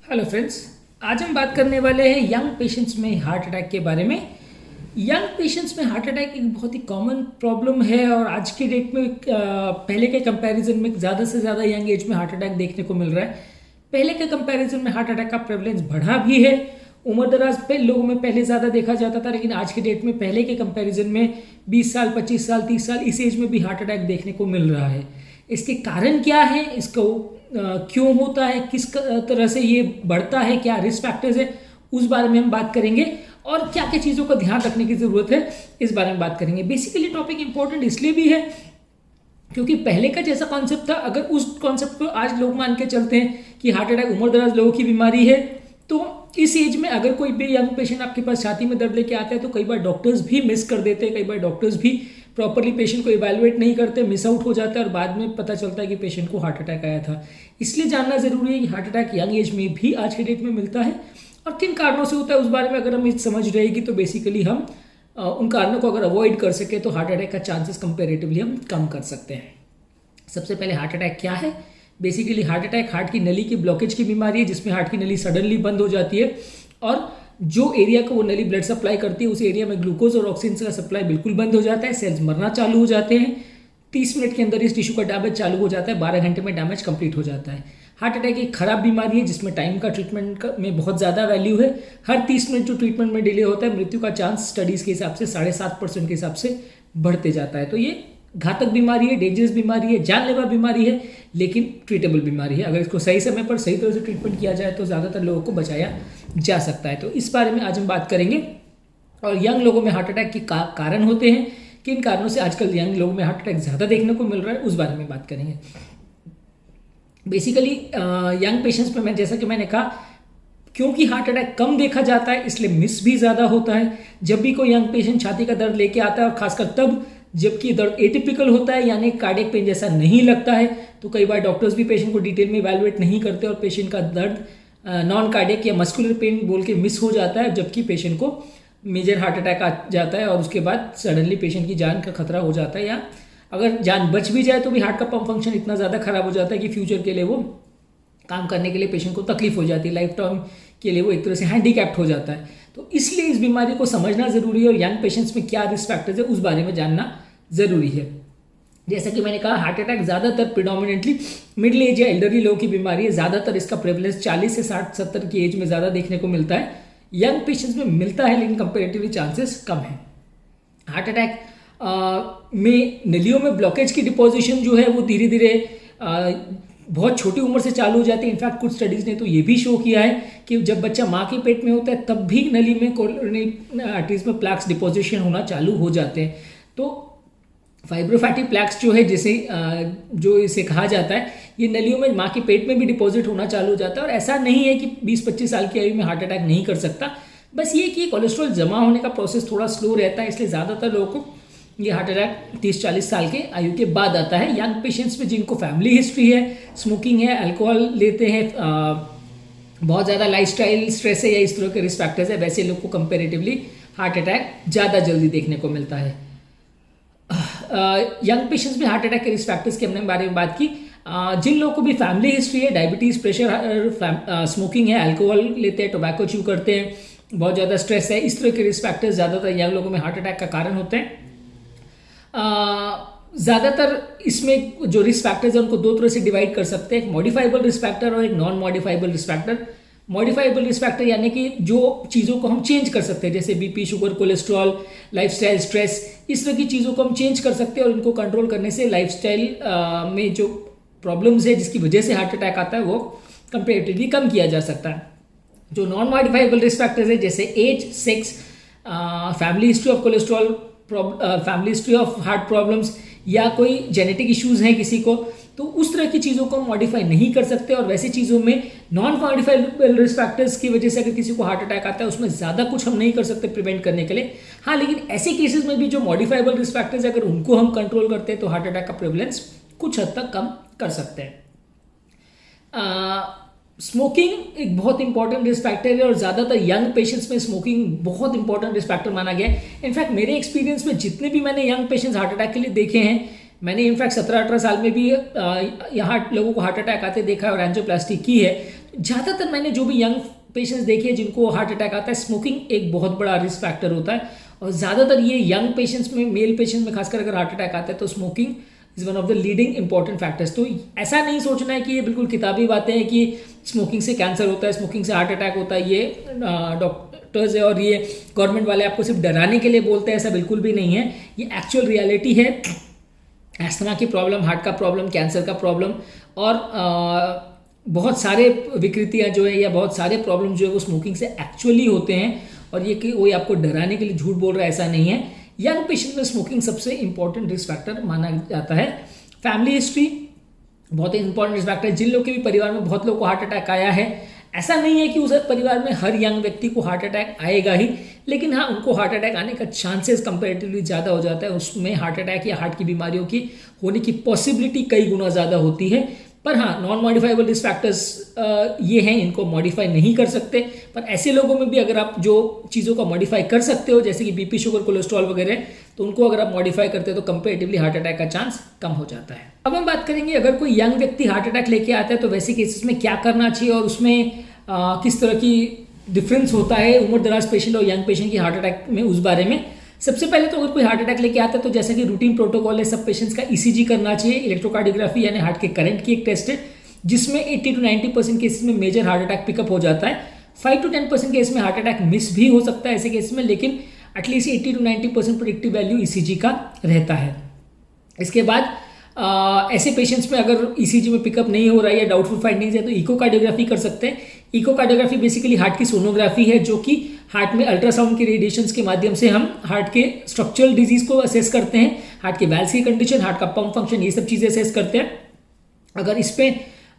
Hello friends, आज हम बात करने वाले हैं यंग पेशेंट्स में हार्ट अटैक के बारे में। यंग पेशेंट्स में हार्ट अटैक एक बहुत ही कॉमन प्रॉब्लम है और आज के डेट में पहले के कंपैरिजन में ज़्यादा से ज़्यादा यंग एज में हार्ट अटैक देखने को मिल रहा है। पहले के कंपैरिजन में हार्ट अटैक का प्रेवलेंस बढ़ा भी है। उम्र दराज पे लोगों में पहले ज़्यादा देखा जाता था, लेकिन आज के डेट में पहले के कंपैरिजन में 20 साल, 25 साल, 30 साल इस एज में भी हार्ट अटैक देखने को मिल रहा है। इसके कारण क्या है, इसको क्यों होता है, किस तरह से ये बढ़ता है, क्या रिस्क फैक्टर्स है, उस बारे में हम बात करेंगे और क्या क्या चीज़ों का ध्यान रखने की ज़रूरत है, इस बारे में बात करेंगे। बेसिकली टॉपिक इंपॉर्टेंट इसलिए भी है क्योंकि पहले का जैसा कॉन्सेप्ट था, अगर उस कॉन्सेप्ट को आज लोग मान के चलते हैं कि हार्ट अटैक उम्र दराज लोगों की बीमारी है, तो इस एज में अगर कोई भी यंग पेशेंट आपके पास छाती में दर्द लेके आता है तो कई बार डॉक्टर्स भी मिस कर देते हैं, कई बार डॉक्टर्स भी प्रॉपरली पेशेंट को इवैल्यूएट नहीं करते, मिस आउट हो जाता है और बाद में पता चलता है कि पेशेंट को हार्ट अटैक आया था। इसलिए जानना जरूरी है कि हार्ट अटैक यंग एज में भी आज के डेट में मिलता है और किन कारणों से होता है, उस बारे में अगर हम समझ रहेगी तो बेसिकली हम उन कारणों को अगर अवॉइड कर सके तो हार्ट अटैक का चांसेस कंपेरेटिवली हम कम कर सकते हैं। सबसे पहले हार्ट अटैक क्या है? बेसिकली हार्ट अटैक हार्ट की नली की ब्लॉकेज की बीमारी है, जिसमें हार्ट की नली सडनली बंद हो जाती है और जो एरिया को वो नली ब्लड सप्लाई करती है उस एरिया में ग्लूकोज और ऑक्सीजन का सप्लाई बिल्कुल बंद हो जाता है, सेल्स मरना चालू हो जाते हैं। 30 मिनट के अंदर इस टिश्यू का डैमेज चालू हो जाता है, 12 घंटे में डैमेज कंप्लीट हो जाता है। हार्ट अटैक एक खराब बीमारी है जिसमें टाइम का ट्रीटमेंट में बहुत ज़्यादा वैल्यू है। हर 30 मिनट जो ट्रीटमेंट में डिले होता है, मृत्यु का चांस स्टडीज़ के हिसाब से 7.5% के हिसाब से बढ़ते जाता है। तो ये घातक बीमारी है, डेंजरस बीमारी है, जानलेवा बीमारी है, लेकिन ट्रीटेबल बीमारी है। अगर इसको सही समय पर सही तरह से ट्रीटमेंट किया जाए तो ज़्यादातर लोगों को बचाया जा सकता है। तो इस बारे में आज हम बात करेंगे और यंग लोगों में हार्ट अटैक के कारण होते हैं, किन कारणों से आजकल यंग लोगों में हार्ट अटैक ज़्यादा देखने को मिल रहा है, उस बारे में बात करेंगे। बेसिकली यंग पेशेंट्स में मैं जैसा कि मैंने कहा, क्योंकि हार्ट अटैक कम देखा जाता है इसलिए मिस भी ज़्यादा होता है। जब भी कोई यंग पेशेंट छाती का दर्द लेके आता है और खासकर तब जबकि दर्द एटिपिकल होता है यानी कार्डियक पेन जैसा नहीं लगता है, तो कई बार डॉक्टर्स भी पेशेंट को डिटेल में इवैल्यूएट नहीं करते और पेशेंट का दर्द नॉन कार्डियक या मस्कुलर पेन बोल के मिस हो जाता है, जबकि पेशेंट को मेजर हार्ट अटैक आ जाता है और उसके बाद सडनली पेशेंट की जान का खतरा हो जाता है, या अगर जान बच भी जाए तो भी हार्ट का पंप फंक्शन इतना ज़्यादा खराब हो जाता है कि फ्यूचर के लिए वो काम करने के लिए पेशेंट को तकलीफ हो जाती है, लाइफ टाइम के लिए वो एक तरह से हैंडीकैप्ड हो जाता है। तो इसलिए इस बीमारी को समझना जरूरी है और यंग पेशेंट्स में क्या रिस्क फैक्टर्स है उस बारे में जानना जरूरी है। जैसा कि मैंने कहा, हार्ट अटैक ज़्यादातर प्रिडोमिनेंटली मिडिल एज या एल्डरली लोगों की बीमारी है। ज़्यादातर इसका प्रेवलेंस 40 से 60-70 की एज में ज़्यादा देखने को मिलता है। यंग पेशेंट्स में मिलता है लेकिन कंपेरेटिवली चांसेस कम है। हार्ट अटैक में नलियों में ब्लॉकेज की डिपोजिशन जो है वो धीरे धीरे बहुत छोटी उम्र से चालू हो जाती है। इनफैक्ट कुछ स्टडीज़ ने तो ये भी शो किया है कि जब बच्चा माँ के पेट में होता है तब भी नली में कोरोनरी आर्टरीज में प्लैक्स डिपोजिशन होना चालू हो जाते हैं। तो फाइब्रोफैटी प्लैक्स जो है जिसे जो इसे कहा जाता है, ये नलियों में माँ के पेट में भी डिपॉजिट होना चालू हो जाता है। और ऐसा नहीं है कि 20-25 साल की आयु में हार्ट अटैक नहीं कर सकता, बस ये कि कोलेस्ट्रॉल जमा होने का प्रोसेस थोड़ा स्लो रहता है, इसलिए ज़्यादातर लोगों को ये हार्ट अटैक 30-40 साल के आयु के बाद आता है। यंग पेशेंट्स में जिनको फैमिली हिस्ट्री है, स्मोकिंग है, अल्कोहल लेते हैं, बहुत ज़्यादा लाइफस्टाइल स्ट्रेस है या इस तरह के रिस्क फैक्टर्स है, वैसे लोग को कंपेरेटिवली हार्ट अटैक ज़्यादा जल्दी देखने को मिलता है। यंग पेशेंट्स में हार्ट अटैक के रिस्क फैक्टर्स के हमने बारे में बात की। जिन लोगों को भी फैमिली हिस्ट्री है, डायबिटीज़, प्रेशर, स्मोकिंग है, अल्कोहल लेते हैं, टोबैको च्यू करते हैं, बहुत ज़्यादा स्ट्रेस है, इस तरह के रिस्क फैक्टर्स ज़्यादातर यंग लोगों में हार्ट अटैक का कारण होते हैं। ज़्यादातर इसमें जो रिस्क फैक्टर्स हैं उनको दो तरह से डिवाइड कर सकते हैं, एक मॉडिफाइबल रिस्क फैक्टर और एक non modifiable risk factor. Modifiable risk factor यानी कि जो चीज़ों को हम चेंज कर सकते हैं, जैसे BP, sugar, cholesterol, lifestyle, stress, इस तरह की चीज़ों को हम चेंज कर सकते हैं और इनको कंट्रोल करने से लाइफस्टाइल में जो प्रॉब्लम्स है जिसकी वजह से हार्ट अटैक आता है वो कंपेरेटिवली कम किया जा सकता है। जो नॉन मॉडिफाइबल रिस्क फैक्टर्स है जैसे age, sex, family history of cholesterol, family history of heart problems या कोई जेनेटिक इश्यूज हैं किसी को, तो उस तरह की चीज़ों को मॉडिफाई नहीं कर सकते। और वैसी चीज़ों में नॉन मॉडिफाइबल रिस्क फैक्टर्स की वजह से अगर किसी को हार्ट अटैक आता है उसमें ज़्यादा कुछ हम नहीं कर सकते प्रिवेंट करने के लिए। हाँ, लेकिन ऐसे केसेस में भी जो मॉडिफाइबल रिस्क फैक्टर्स अगर उनको हम कंट्रोल करते हैं तो हार्ट अटैक का प्रेवलेंस कुछ हद तक कम कर सकते हैं। स्मोकिंग एक बहुत इंपॉर्टेंट रिस्क फैक्टर है और ज़्यादातर यंग पेशेंट्स में स्मोकिंग बहुत इंपॉर्टेंट रिस्क फैक्टर माना गया है। इनफैक्ट मेरे एक्सपीरियंस में जितने भी मैंने यंग पेशेंट्स हार्ट अटैक के लिए देखे हैं, मैंने इनफैक्ट 17-18 साल में भी यहाँ लोगों को हार्ट अटैक आते देखा है और एंजियोप्लास्टी की है। ज़्यादातर मैंने जो भी यंग पेशेंट्स देखे हैं जिनको हार्ट अटैक आता है, स्मोकिंग एक बहुत बड़ा रिस्क फैक्टर होता है। और ज़्यादातर ये यंग पेशेंट्स में, मेल पेशेंट्स में खासकर अगर हार्ट अटैक आता है तो smoking is one of the leading important factors. तो ऐसा नहीं सोचना है कि ये बिल्कुल किताबी बातें हैं कि स्मोकिंग से कैंसर होता है, स्मोकिंग से हार्ट अटैक होता है, ये डॉक्टर्स है और ये गवर्नमेंट वाले आपको सिर्फ डराने के लिए बोलते हैं, ऐसा बिल्कुल भी नहीं है। ये एक्चुअल रियलिटी है। अस्थमा की प्रॉब्लम, हार्ट का प्रॉब्लम, कैंसर का प्रॉब्लम और बहुत सारे विकृतियाँ जो है या बहुत सारे प्रॉब्लम जो है वो स्मोकिंग से एक्चुअली होते हैं। और ये कि वही आपको डराने के लिए झूठ बोल रहा है, ऐसा नहीं है। यंग पेशेंट में स्मोकिंग सबसे इंपॉर्टेंट रिस्क फैक्टर माना जाता है। फैमिली हिस्ट्री बहुत ही इंपॉर्टेंट रिस्क फैक्टर है। जिन लोग के भी परिवार में बहुत लोग को हार्ट अटैक आया है, ऐसा नहीं है कि उस परिवार में हर यंग व्यक्ति को हार्ट अटैक आएगा ही, लेकिन हाँ उनको हार्ट अटैक आने का चांसेस कंपैरेटिवली ज़्यादा हो जाता है। उसमें हार्ट अटैक या हार्ट की बीमारियों की होने की पॉसिबिलिटी कई गुना ज़्यादा होती है। पर हाँ, नॉन मॉडिफाइबल रिस्क फैक्टर्स ये हैं, इनको मॉडिफाई नहीं कर सकते। पर ऐसे लोगों में भी अगर आप जो चीज़ों को मॉडिफाई कर सकते हो, जैसे कि बीपी, शुगर, कोलेस्ट्रॉल वगैरह, तो उनको अगर आप मॉडिफाई करते हो तो कंपेरेटिवली हार्ट अटैक का चांस कम हो जाता है। अब हम बात करेंगे अगर कोई यंग व्यक्ति हार्ट अटैक लेके आता है तो वैसे केसेस में क्या करना चाहिए और उसमें किस तरह की डिफरेंस होता है उम्र दराज पेशेंट और यंग पेशेंट की हार्ट अटैक में, उस बारे में। सबसे पहले तो अगर कोई हार्ट अटैक लेके आता है तो जैसा कि रूटीन प्रोटोकॉल है, सब पेशेंट्स का ईसीजी करना चाहिए। इलेक्ट्रोकार्डियोग्राफी यानी हार्ट के करंट की एक टेस्ट है जिसमें 80 to 90% केसेस में मेजर हार्ट अटैक पिकअप हो जाता है। 5 to 10% केस में हार्ट अटैक मिस भी हो सकता है ऐसे केस में, लेकिन at least 80 to 90% predictive value ECG का रहता है। इसके बाद ऐसे पेशेंट्स में अगर ईसीजी में पिकअप नहीं हो रहा है या डाउटफुल फाइंडिंग्स है तो इकोकार्डियोग्राफी कर सकते हैं। इकोकार्डियोग्राफी बेसिकली हार्ट की सोनोग्राफी है जो कि हार्ट में अल्ट्रासाउंड के रेडिएशंस के माध्यम से हम हार्ट के स्ट्रक्चरल डिजीज को असेस करते हैं, हार्ट के वैल्व्स की कंडीशन, हार्ट का पंप फंक्शन, ये सब चीज़ें असेस करते हैं। अगर इस पे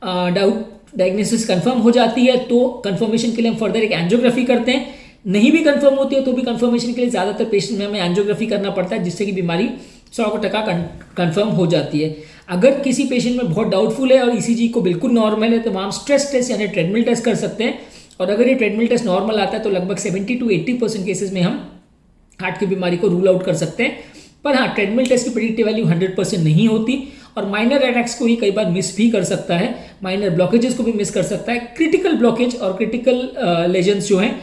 डायग्नोसिस कंफर्म हो जाती है तो कंफर्मेशन के लिए हम फर्दर एक एंजियोग्राफी करते हैं। नहीं भी कंफर्म होती है तो भी कंफर्मेशन के लिए ज़्यादातर पेशेंट में हमें एंजियोग्राफी करना पड़ता है, जिससे कि बीमारी 100% कंफर्म हो जाती है। अगर किसी पेशेंट में बहुत डाउटफुल है और ईसीजी को बिल्कुल नॉर्मल है तो हम स्ट्रेस टेस्ट यानी ट्रेडमिल टेस्ट कर सकते हैं। और अगर ये ट्रेडमिल टेस्ट नॉर्मल आता है तो लगभग 70 to 80% केसेस में हम हार्ट की बीमारी को रूल आउट कर सकते हैं। पर हाँ, ट्रेडमिल टेस्ट की प्रेडिक्टिव वैल्यू 100% नहीं होती और माइनर अटैक्स को ही कई बार मिस भी कर सकता है, माइनर ब्लॉकेजेस को भी मिस कर सकता है। क्रिटिकल ब्लॉकेज और क्रिटिकल लेजन्स जो हैं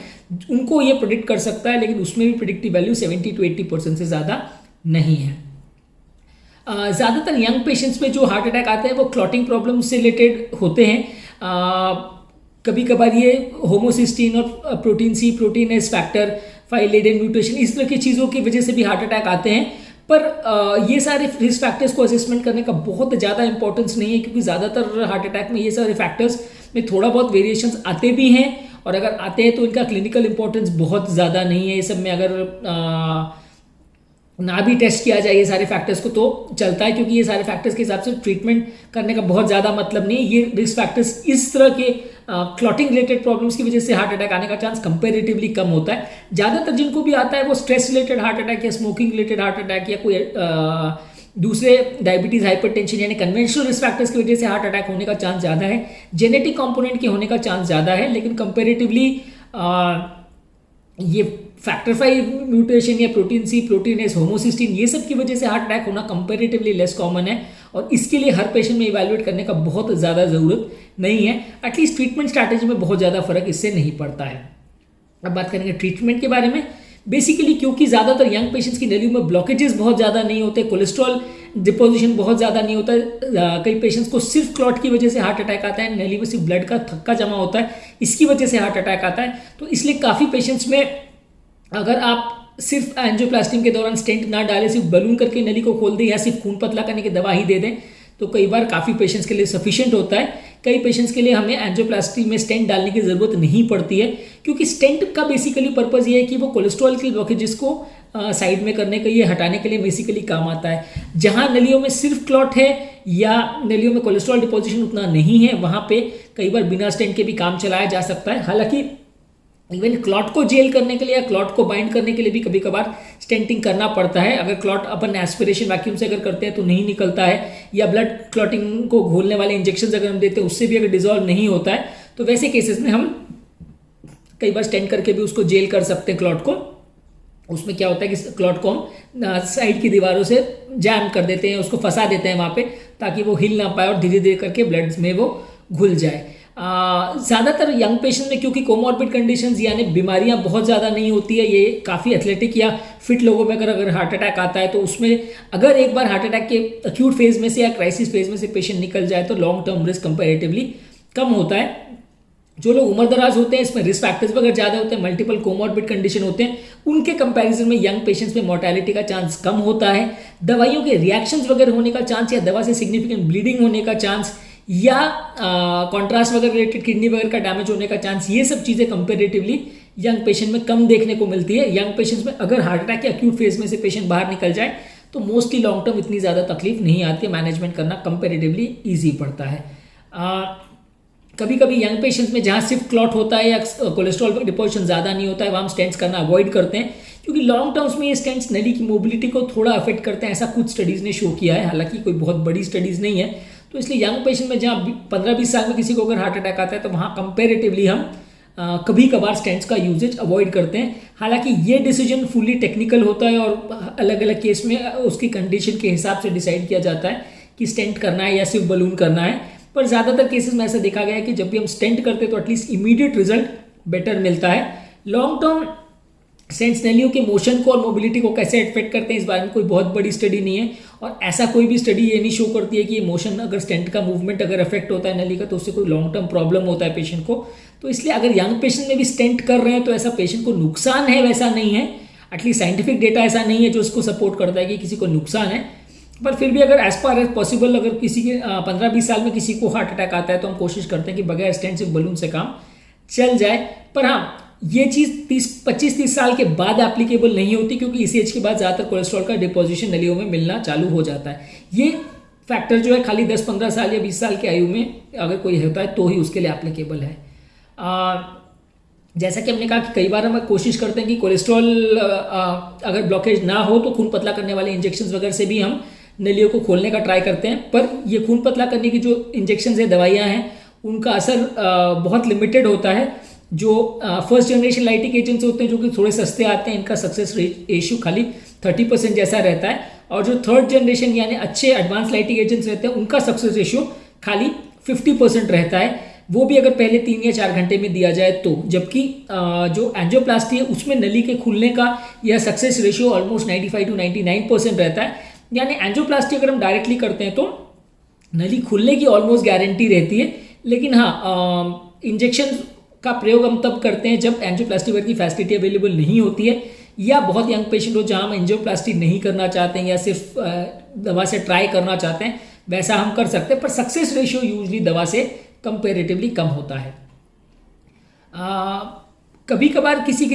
उनको ये प्रेडिक्ट कर सकता है, लेकिन उसमें भी प्रेडिक्टिव वैल्यू 70 to 80% से ज़्यादा नहीं है। ज़्यादातर यंग पेशेंट्स में जो हार्ट अटैक आते हैं वो क्लॉटिंग प्रॉब्लम से रिलेटेड होते हैं। कभी कभार ये होमोसिस्टीन और protein C, protein S factor, 5 Leiden mutation, इस तरह की चीज़ों की वजह से भी हार्ट अटैक आते हैं। पर ये सारे रिस्क फैक्टर्स को असेसमेंट करने का बहुत ज़्यादा इंपॉर्टेंस नहीं है, क्योंकि ज़्यादातर हार्ट अटैक में ये सारे फैक्टर्स में थोड़ा बहुत वेरिएशंस आते भी हैं और अगर आते हैं तो इनका क्लिनिकल इंपॉर्टेंस बहुत ज़्यादा नहीं है। ये सब में अगर ना भी टेस्ट किया जाए ये सारे फैक्टर्स को तो चलता है, क्योंकि ये सारे फैक्टर्स के हिसाब से ट्रीटमेंट करने का बहुत ज़्यादा मतलब नहीं है। ये रिस्क फैक्टर्स इस तरह के क्लॉटिंग रिलेटेड प्रॉब्लम्स की वजह से हार्ट अटैक आने का चांस कंपेरेटिवली कम होता है। ज़्यादातर जिनको भी आता है वो स्ट्रेस रिलेटेड हार्ट अटैक या स्मोकिंग रिलेटेड हार्ट अटैक या कोई दूसरे डायबिटीज़, हाइपरटेंशन यानी कन्वेंशनल रिस्क फैक्टर्स की वजह से हार्ट अटैक होने का चांस ज़्यादा है। जेनेटिक कंपोनेंट के होने का चांस ज़्यादा है, लेकिन कंपेरेटिवली ये फैक्टर 5 म्यूटेशन या protein C, protein S, homocysteine, ये सब की वजह से हार्ट अटैक होना कंपेरेटिवली लेस कॉमन है और इसके लिए हर पेशेंट में इवैल्यूएट करने का बहुत ज़्यादा ज़रूरत नहीं है। एटलीस्ट ट्रीटमेंट स्ट्रैटेजी में बहुत ज़्यादा फर्क इससे नहीं पड़ता है। अब बात करेंगे ट्रीटमेंट के बारे में। बेसिकली क्योंकि ज़्यादातर यंग पेशेंट्स की नलियों में ब्लॉकेजेस बहुत ज़्यादा नहीं होते, कोलेस्ट्रॉल डिपोजिशन बहुत ज़्यादा नहीं होता है। कई पेशेंट्स को सिर्फ क्लॉट की वजह से हार्ट अटैक आता है, नली में सिर्फ ब्लड का थक्का जमा होता है, इसकी वजह से हार्ट अटैक आता है। तो इसलिए काफ़ी पेशेंट्स में अगर आप सिर्फ एंजियोप्लास्टी के दौरान स्टेंट ना डालें, सिर्फ बलून करके नली को खोल दें या सिर्फ खून पतला करने की दवा ही दे दें तो कई बार काफ़ी पेशेंट्स के लिए सफिशिएंट होता है। कई पेशेंट्स के लिए हमें एंजियोप्लास्टी में स्टेंट डालने की ज़रूरत नहीं पड़ती है, क्योंकि स्टेंट का बेसिकली पर्पज़ ये है कि वो कोलेस्ट्रॉल के ब्लॉकेजेस को साइड में करने के लिए, हटाने के लिए बेसिकली काम आता है। जहाँ नलियों में सिर्फ क्लॉट है या नलियों में कोलेस्ट्रॉल डिपोजिशन उतना नहीं है, वहाँ पे कई बार बिना स्टेंट के भी काम चलाया जा सकता है। हालांकि इवन क्लॉट को जेल करने के लिए या क्लॉट को बाइंड करने के लिए भी कभी कभार स्टेंटिंग करना पड़ता है। अगर क्लॉट अपन एस्पिरेशन वैक्यूम से अगर करते हैं तो नहीं निकलता है, या ब्लड क्लॉटिंग को घोलने वाले इंजेक्शन अगर हम देते हैं उससे भी अगर डिजॉल्व नहीं होता है तो वैसे केसेस में हम कई बार स्टेंट करके भी उसको जेल कर सकते हैं क्लॉट को। उसमें क्या होता है कि क्लॉट को हम साइड की दीवारों से जैम कर देते हैं, उसको फंसा देते हैं वहाँ पे, ताकि वो हिल ना पाए और धीरे धीरे करके ब्लड में वो घुल जाए। ज़्यादातर यंग पेशेंट में क्योंकि कोमॉर्बिड कंडीशंस यानी बीमारियां बहुत ज़्यादा नहीं होती है, ये काफ़ी एथलेटिक या फिट लोगों में अगर हार्ट अटैक आता है तो उसमें अगर एक बार हार्ट अटैक के अक्यूट फेज में से या क्राइसिस फेज में से पेशेंट निकल जाए तो लॉन्ग टर्म रिस्क कंपेरेटिवली कम होता है। जो लोग उम्र दराज होते हैं, इसमें रिस्क फैक्टर्स वगैरह ज़्यादा होते हैं, मल्टीपल कोमॉर्बिड कंडीशन होते हैं, उनके कंपैरिजन में यंग पेशेंट्स में मोर्टेलिटी का चांस कम होता है। दवाइयों के रिएक्शंस वगैरह होने का चांस या दवा से सिग्निफिकेंट ब्लीडिंग होने का चांस या कॉन्ट्रास्ट वगैरह रिलेटेड किडनी वगैरह का डैमेज होने का चांस, ये सब चीज़ें कंपेरेटिवली यंग पेशेंट में कम देखने को मिलती है। यंग पेशेंट्स में अगर हार्ट अटैक के अक्यूट फेज में से पेशेंट बाहर निकल जाए तो मोस्टली लॉन्ग टर्म इतनी ज़्यादा तकलीफ नहीं आती है, मैनेजमेंट करना कंपेरेटिवली ईजी पड़ता है। कभी कभी यंग पेशेंट्स में जहाँ सिर्फ क्लॉट होता है या कोलेस्ट्रॉल का डिपोजिशन ज़्यादा नहीं होता है, वहाँ हम स्टेंट्स करना अवॉइड करते हैं, क्योंकि लॉन्ग टर्म्स में ये स्टेंट्स नली की मोबिलिटी को थोड़ा अफेक्ट करते हैं, ऐसा कुछ स्टडीज़ ने शो किया है, हालांकि कोई बहुत बड़ी स्टडीज़ नहीं है। तो इसलिए यंग पेशेंट में जहाँ 15-20 साल में किसी को अगर हार्ट अटैक आता है तो वहाँ कंपेरेटिवली हम कभी कभार स्टेंट्स का यूजेज अवॉइड करते हैं। हालांकि ये डिसीजन फुली टेक्निकल होता है और अलग अलग केस में उसकी कंडीशन के हिसाब से डिसाइड किया जाता है कि स्टेंट करना है या सिर्फ बलून करना है। पर ज़्यादातर केसेस में ऐसा देखा गया है कि जब भी हम स्टेंट करते हैं तो एटलीस्ट इमीडिएट रिजल्ट बेटर मिलता है। लॉन्ग टर्म स्टेंट्स नलियों के मोशन को और मोबिलिटी को कैसे इफेक्ट करते हैं, इस बारे में कोई बहुत बड़ी स्टडी नहीं है, और ऐसा कोई भी स्टडी ये नहीं शो करती है कि ये मोशन अगर स्टेंट का मूवमेंट अगर अफेक्ट होता है नली का तो उससे कोई लॉन्ग टर्म प्रॉब्लम होता है पेशेंट को। तो इसलिए अगर यंग पेशेंट में भी स्टेंट कर रहे हैं तो ऐसा पेशेंट को नुकसान है वैसा नहीं है, एटलीस्ट साइंटिफिक डेटा ऐसा नहीं है जो उसको सपोर्ट करता है कि किसी को नुकसान है। पर फिर भी अगर एज पार एज पॉसिबल अगर किसी के 15-20 साल में किसी को हार्ट अटैक आता है तो हम कोशिश करते हैं कि बगैर स्टेंट सिर्फ बलून से काम चल जाए। पर हाँ, ये चीज़ 25-30 साल के बाद एप्लीकेबल नहीं होती, क्योंकि इसी एज के बाद ज़्यादातर कोलेस्ट्रॉल का डिपोजिशन नलियों में मिलना चालू हो जाता है। ये फैक्टर जो है खाली 10-15 साल या 20 साल की आयु में अगर कोई होता है तो ही उसके लिए एप्लीकेबल है। जैसा कि हमने कहा कि कई बार हम कोशिश करते हैं कि कोलेस्ट्रॉल अगर ब्लॉकेज ना हो तो खून पतला करने वाले इंजेक्शन वगैरह से भी हम नलियों को खोलने का ट्राई करते हैं, पर ये खून पतला करने की जो इंजेक्शन है, दवाइयाँ हैं, उनका असर बहुत लिमिटेड होता है। जो फर्स्ट जनरेशन लाइटिक एजेंट्स होते हैं जो कि थोड़े सस्ते आते हैं, इनका सक्सेस रेशियो खाली 30% जैसा रहता है, और जो थर्ड जनरेशन यानी अच्छे एडवांस लाइटिक एजेंट्स रहते हैं उनका सक्सेस रेशियो खाली 50% रहता है, वो भी अगर पहले 3 या 4 घंटे में दिया जाए तो। जबकि जो एंजियोप्लास्टी है उसमें नली के खुलने का यह सक्सेस रेशियो ऑलमोस्ट 95 to 99% रहता है। यानी एंजियोप्लास्टी अगर हम डायरेक्टली करते हैं तो नली खुलने की ऑलमोस्ट गारंटी रहती है, लेकिन हाँ इंजेक्शन का प्रयोग हम तब करते हैं जब एंजियोप्लास्टी वगैरह की फैसिलिटी अवेलेबल नहीं होती है, या बहुत यंग पेशेंट हो जहाँ हम एंजियोप्लास्टी नहीं करना चाहते हैं या सिर्फ दवा से ट्राई करना चाहते हैं, वैसा हम कर सकते हैं। पर सक्सेस रेशियो यूजली दवा से कंपेरेटिवली कम होता है। कभी कभार किसी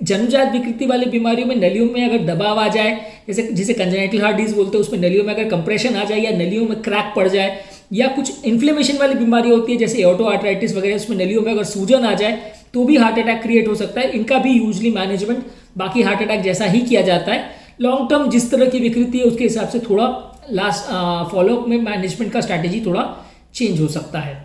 जन्मजात विकृति वाली बीमारियों में नलियों में अगर दबाव आ जाए, जैसे जिसे कंजेनिटल हार्ट डिजीज बोलते हैं, उसमें नलियों में अगर कंप्रेशन आ जाए या नलियों में क्रैक पड़ जाए, या कुछ इन्फ्लेमेशन वाली बीमारी होती है जैसे एओर्टो आर्थराइटिस वगैरह, उसमें नलियों में अगर सूजन आ जाए तो भी हार्ट अटैक क्रिएट हो सकता है। इनका भी यूजली मैनेजमेंट बाकी हार्ट अटैक जैसा ही किया जाता है। लॉन्ग टर्म जिस तरह की विकृति है उसके हिसाब से थोड़ा लास्ट फॉलोअप में मैनेजमेंट का स्ट्रैटेजी थोड़ा चेंज हो सकता है।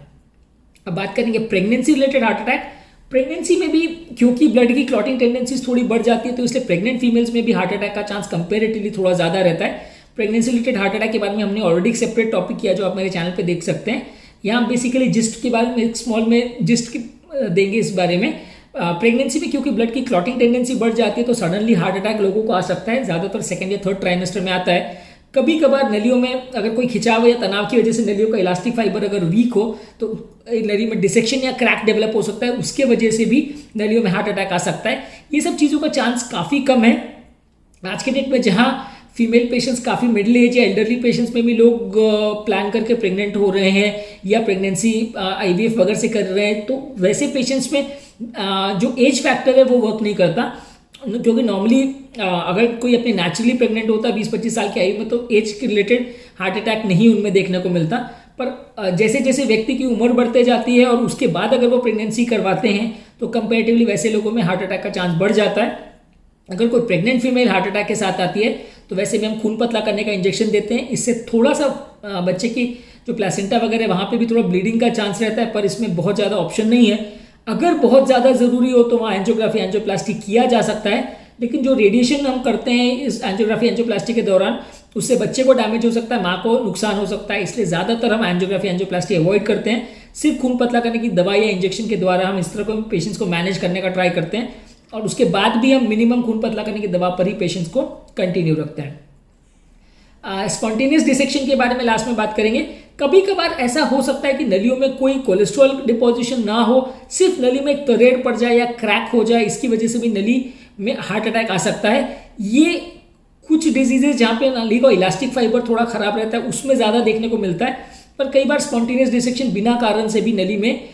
अब बात करेंगे pregnancy related heart attack. Pregnancy में भी क्योंकि ब्लड की क्लॉटिंग टेंडेंसीज थोड़ी बढ़ जाती है तो इसलिए प्रेग्नेंट फीमेल्स में भी हार्ट अटैक का चांस कंपेरेटिवली थोड़ा ज़्यादा रहता है। प्रेगनेंसी रिलेटेड हार्ट अटैक के बारे में हमने ऑलरेडी एक सेपरेट टॉपिक किया जो आप मेरे चैनल पे देख सकते हैं। यहाँ बेसिकली जिस्ट के बारे में एक स्मॉल में जिस्ट देंगे इस बारे में। प्रेगनेंसी में क्योंकि ब्लड की क्लॉटिंग टेंडेंसी बढ़ जाती है तो सडनली हार्ट अटैक लोगों को आ सकता है, ज़्यादातर सेकंड या थर्ड ट्राइमेस्टर में आता है। कभी कभार नलियों में अगर कोई खिंचाव या तनाव की वजह से नलियों का इलास्टिक फाइबर अगर वीक हो तो नली में डिसेक्शन या क्रैक डेवलप हो सकता है, उसके वजह से भी नलियों में हार्ट अटैक आ सकता है। ये सब चीज़ों का चांस काफ़ी कम है आज के डेट में, जहाँ फीमेल पेशेंट्स काफ़ी मिडिल एज या एल्डरली पेशेंट्स में भी लोग प्लान करके प्रेग्नेंट हो रहे हैं या प्रेगनेंसी IVF वगैरह से कर रहे हैं। तो वैसे पेशेंट्स में जो एज फैक्टर है वो वर्क नहीं करता, क्योंकि नॉर्मली अगर कोई अपने नेचुरली प्रेग्नेंट होता है 20-25 साल की आयु में तो एज के रिलेटेड हार्ट अटैक नहीं उनमें देखने को मिलता। पर जैसे जैसे व्यक्ति की उम्र बढ़ते जाती है और उसके बाद अगर वो प्रेगनेंसी करवाते हैं तो कंपेरेटिवली वैसे लोगों में हार्ट अटैक का चांस बढ़ जाता है। अगर कोई प्रेग्नेंट फीमेल हार्ट अटैक के साथ आती है तो वैसे में हम खून पतला करने का इंजेक्शन देते हैं। इससे थोड़ा सा बच्चे की जो प्लेसेंटा वगैरह वहाँ पे भी थोड़ा ब्लीडिंग का चांस रहता है, पर इसमें बहुत ज़्यादा ऑप्शन नहीं है। अगर बहुत ज़्यादा ज़रूरी हो तो वहाँ एंजियोग्राफी एंजियोप्लास्टी किया जा सकता है, लेकिन जो रेडिएशन हम करते हैं इस एंजियोग्राफी एंजियोप्लास्टी के दौरान, उससे बच्चे को डैमेज हो सकता है, माँ को नुकसान हो सकता है। इसलिए ज़्यादातर हम एंजियोग्राफी एंजियोप्लास्टी अवॉइड करते हैं। सिर्फ खून पतला करने की दवाई या इंजेक्शन के द्वारा हम इस तरह को पेशेंट्स को मैनेज करने का ट्राई करते हैं, और उसके बाद भी हम मिनिमम खून पतला करने की दवा पर ही पेशेंट्स को कंटिन्यू रखते हैं। स्पॉन्टेनियस डिसेक्शन के बारे में लास्ट में बात करेंगे। कभी कभार ऐसा हो सकता है कि नलियों में कोई कोलेस्ट्रॉल डिपोजिशन ना हो, सिर्फ नली में एक तरेड़ पड़ जाए या क्रैक हो जाए, इसकी वजह से भी नली में हार्ट अटैक आ सकता है। ये कुछ डिजीजेज जहाँ पे नली का इलास्टिक फाइबर थोड़ा खराब रहता है उसमें ज़्यादा देखने को मिलता है, पर कई बार स्पॉन्टेनियस डिसेक्शन बिना कारण से भी नली में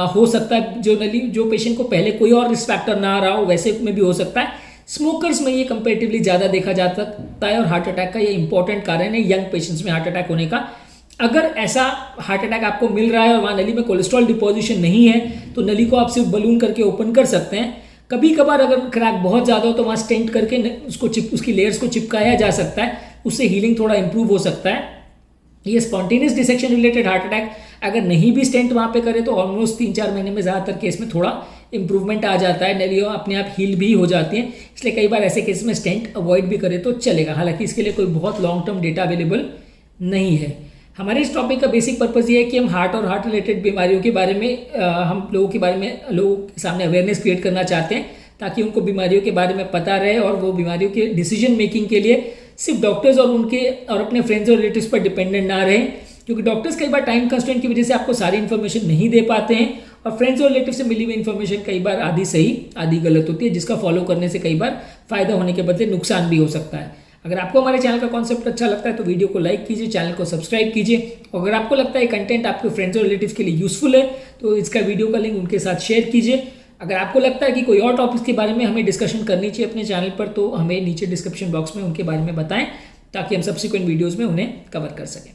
हो सकता है। जो पेशेंट को पहले कोई और रिस्क फैक्टर ना आ रहा हो वैसे में भी हो सकता है। स्मोकर्स में ये कंपेरेटिवली ज़्यादा देखा जा सकता है, और हार्ट अटैक का ये इंपॉर्टेंट कारण है यंग पेशेंट्स में हार्ट अटैक होने का। अगर ऐसा हार्ट अटैक आपको मिल रहा है और वहाँ नली में कोलेस्ट्रॉल डिपोजिशन नहीं है, तो नली को आप सिर्फ बलून करके ओपन कर सकते हैं। कभी कभार अगर क्रैक बहुत ज़्यादा हो तो वहाँ स्टेंट करके उसकी लेयर्स को चिपकाया जा सकता है, उससे हीलिंग थोड़ा इंप्रूव हो सकता है। ये spontaneous dissection related heart attack अगर नहीं भी स्टेंट वहाँ पे करे तो ऑलमोस्ट 3-4 महीने में ज़्यादातर केस में थोड़ा इंप्रूवमेंट आ जाता है, नलियाँ अपने आप हील भी हो जाती हैं। इसलिए कई बार ऐसे केस में स्टेंट अवॉइड भी करे तो चलेगा, हालांकि इसके लिए कोई बहुत लॉन्ग टर्म डेटा अवेलेबल नहीं है। हमारे इस टॉपिक का बेसिक पर्पज़ ये है कि हम हार्ट और हार्ट रिलेटेड बीमारियों के बारे में हम लोगों के सामने अवेयरनेस क्रिएट करना चाहते हैं, ताकि उनको बीमारियों के बारे में पता रहे और वो बीमारियों के डिसीजन मेकिंग के लिए सिर्फ डॉक्टर्स और अपने फ्रेंड्स और रिलेटिव्स पर डिपेंडेंट ना रहें, क्योंकि डॉक्टर्स कई बार टाइम कंस्ट्रेंट की वजह से आपको सारी इन्फॉर्मेशन नहीं दे पाते हैं, और फ्रेंड्स और रिलेटिव से मिली हुई इन्फॉर्मेशन कई बार आधी सही आधी गलत होती है, जिसका फॉलो करने से कई बार फायदा होने के बदले नुकसान भी हो सकता है। अगर आपको हमारे चैनल का कॉन्सेप्ट अच्छा लगता है तो वीडियो को लाइक कीजिए, चैनल को सब्सक्राइब कीजिए, और अगर आपको लगता है कंटेंट आपके फ्रेंड्स और रिलेटिव्स के लिए यूजफुल है तो इसका वीडियो का लिंक उनके साथ शेयर कीजिए। अगर आपको लगता है कि कोई और टॉपिक्स के बारे में हमें डिस्कशन करनी चाहिए अपने चैनल पर, तो हमें नीचे डिस्क्रिप्शन बॉक्स में उनके बारे में बताएं, ताकि हम सब्सिक्वेंट वीडियोज़ में उन्हें कवर कर सकें।